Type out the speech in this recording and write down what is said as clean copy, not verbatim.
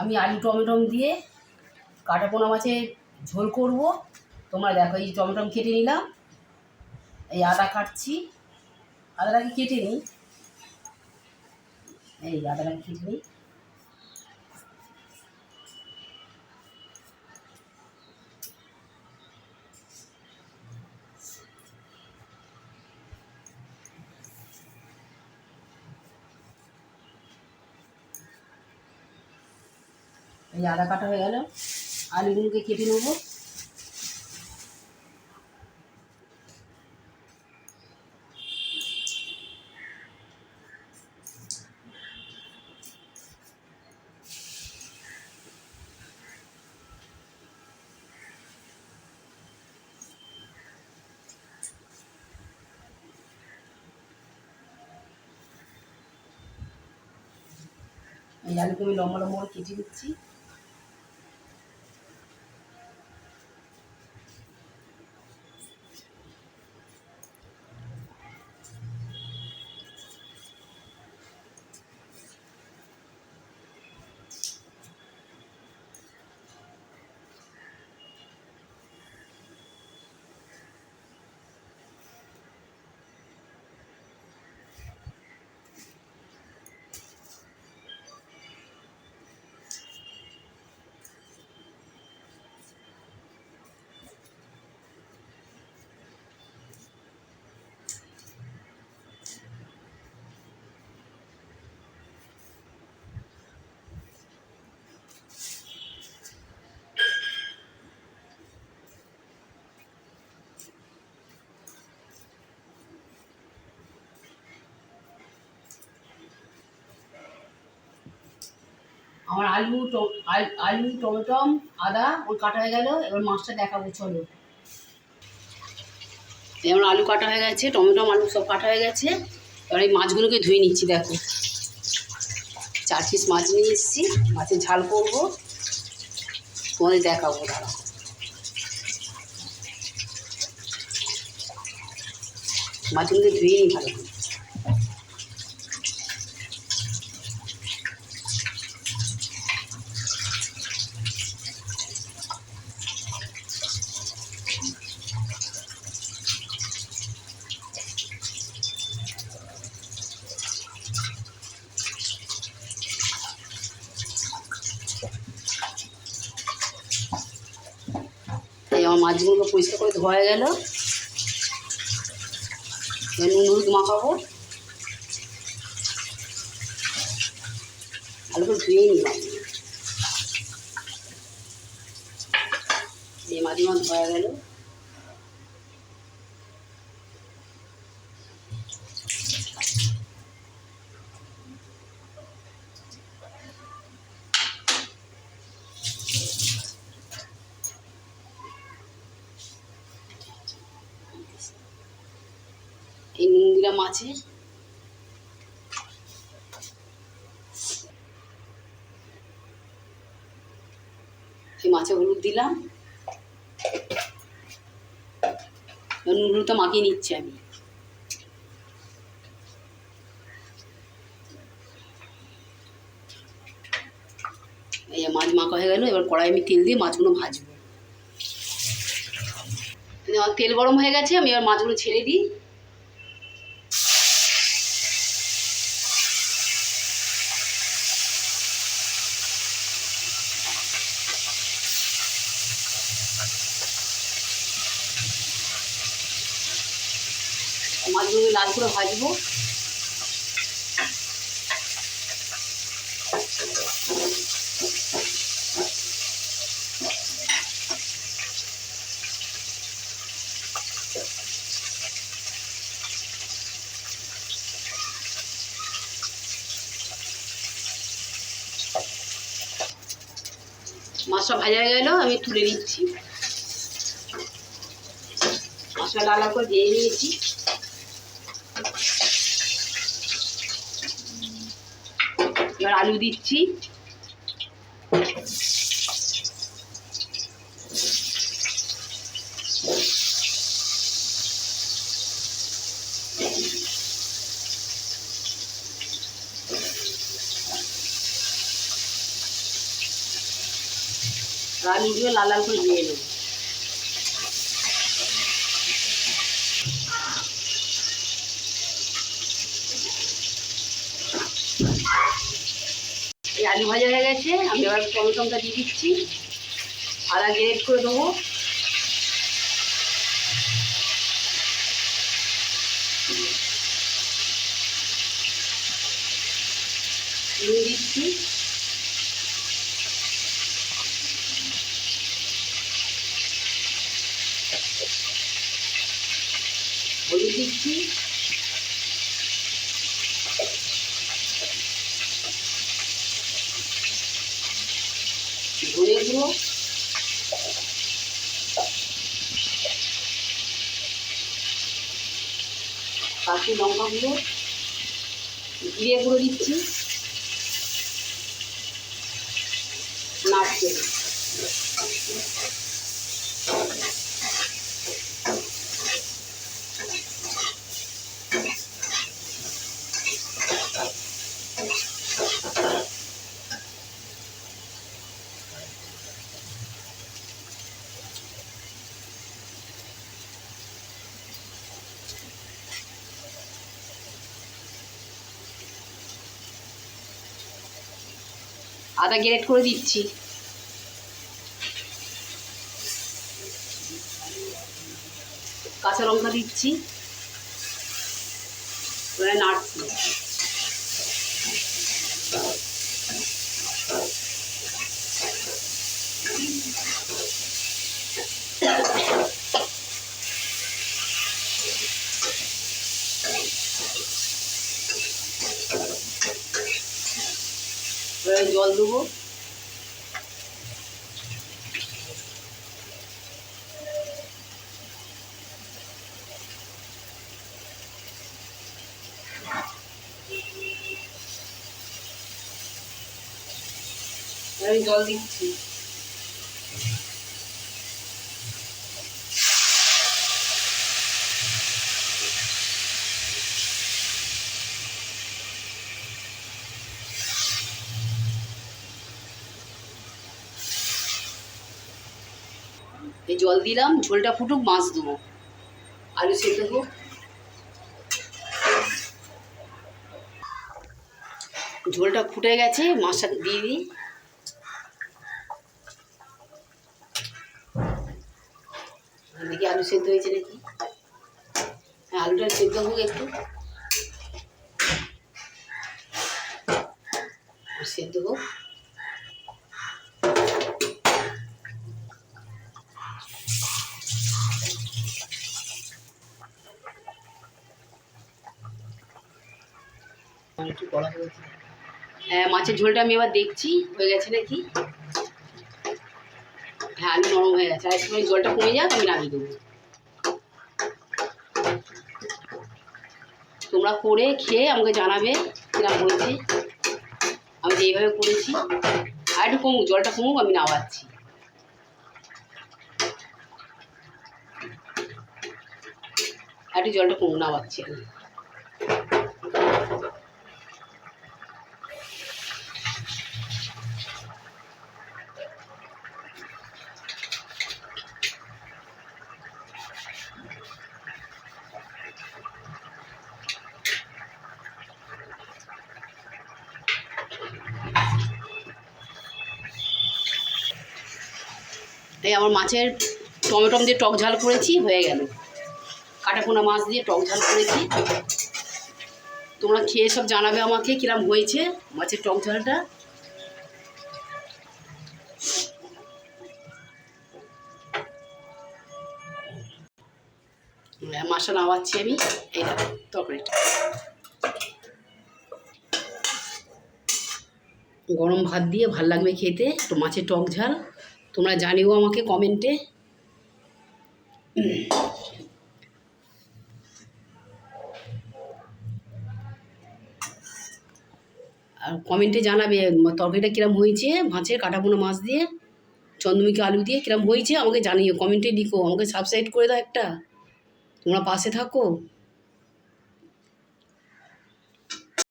আমি আলু টমেটো দিয়ে কাটা পোনা মাছের ঝোল করব। তোমরা দেখো, এই টমেটো কেটে নিলাম, এই আদা কাটছি, আদাটাকে কেটে নিই, এই আদাটাকে কেটে নিই। এই আদা কাটা হয়ে গেল, আলুগুলোকে কেটে নেবো। এই আলুকে আমি লম্বা লম্বা করে কেটে দিচ্ছি। আমার আলু টমেটো আদা ওর কাটা হয়ে গেল। এবার মাছটা দেখাবো, চলো। এবার আলু কাটা হয়ে গেছে, টমেটো আলু সব কাটা হয়ে গেছে। এবার এই মাছগুলোকে ধুয়ে নিচ্ছি। দেখো, 4 পিস মাছ নিয়ে এসেছি, মাছের ঝাল করবো, তোমাদের দেখাবো। দাঁড়াও, মাছগুলোকে ধুয়ে নিই ভালো করে। এই আমার মাছগুলোকে পরিষ্কার করে ধোয়া গেল। নুন হলুদ মাখাবো, ভালো করে ধুয়েই নিলাম। এই মাছগুলো ধোয়া গেল। এই নুন দিলাম মাছে, এই মাছে হলুদ দিলাম, নুন হলুদটা মাখিয়ে নিচ্ছি আমি। এই মাছ মাখা হয়ে গেল। এবার কড়াই আমি তেল দিয়ে মাছগুলো ভাজবো। তেল গরম হয়ে গেছে, আমি এবার মাছগুলো ছেড়ে দিই। মাছগুলো লাল করে ভাজবো। মাছটা ভাজা হয়ে গেল, আমি তুলে নিচ্ছি। মাছটা লাল লাল করে ভেজে নিয়েছি। এবার আলু দিচ্ছি, আলুগুলো লাল লাল করে দিয়ে নেব। এই আলু ভাজা হয়ে গেছে, আমি এবার টমেটোটা দিয়ে দিচ্ছি, আদা গ্রেট করে দেবো, নুন দিচ্ছি, হলুদ দিচ্ছি, ধনে গুঁড়ো, কাশ্মীরি লঙ্কা গুঁড়ো, জিরে গুঁড়ো দিচ্ছি, নাড়ছে। আদা গ্রেট করে দিচ্ছি, কাঁচা লঙ্কা দিচ্ছি, এবারে নাড়ছি। এবারে জল দেবো, এবারে জল দিচ্ছি, এই জল দিলাম, ঝোলটা ফুটুক, মাছ দেবো, আলু সেদ্ধ হোক। ঝোলটা ফুটে গেছে, মাছটা দিয়ে দিই, দেখি আলু সেদ্ধ হয়েছে নাকি। হ্যাঁ, আলুটা সেদ্ধ হোক একটু, সেদ্ধ হোক। একটু কড়া হয়েছে। হ্যাঁ, মাছের ঝোলটা আমি এবার দেখছি হয়ে গেছে নাকি। হ্যাঁ, আলু নরম হয়ে গেছে, আর একটু জলটা কমে যাক, আমি নামিয়ে দেবো। তোমরা করে খেয়ে আমাকে জানাবে কিরকম হয়েছে। আমি যেইভাবে করেছি, আর একটু কমুক, জলটা কমুক, আমি নামাচ্ছি। আর একটু জলটা কমুক, নামাচ্ছি আমি। এই আমার মাছের টমেটো দিয়ে টক ঝাল করেছি, হয়ে গেল। কাটাপোনা মাছ দিয়ে টক ঝাল করেছি। তোমরা খেয়ে সব জানাবে আমাকে কিরম হয়েছে মাছের টক ঝালটা। মাছটা নামাচ্ছি আমি। এই তরকারিটা গরম ভাত দিয়ে ভাল লাগবে খেতে, তো মাছের টক ঝাল। তোমরা জানিও আমাকে কমেন্টে। আর কমেন্টে জানাবে তরকারিটা কীরকম হয়েছে, মাছের কাটাপোনা মাছ দিয়ে চন্দ্রমুখী আলু দিয়ে কীরকম হয়েছে আমাকে জানিও, কমেন্টে লিখো, আমাকে সাবস্ক্রাইব করে দাও একটা, তোমরা পাশে থাকো।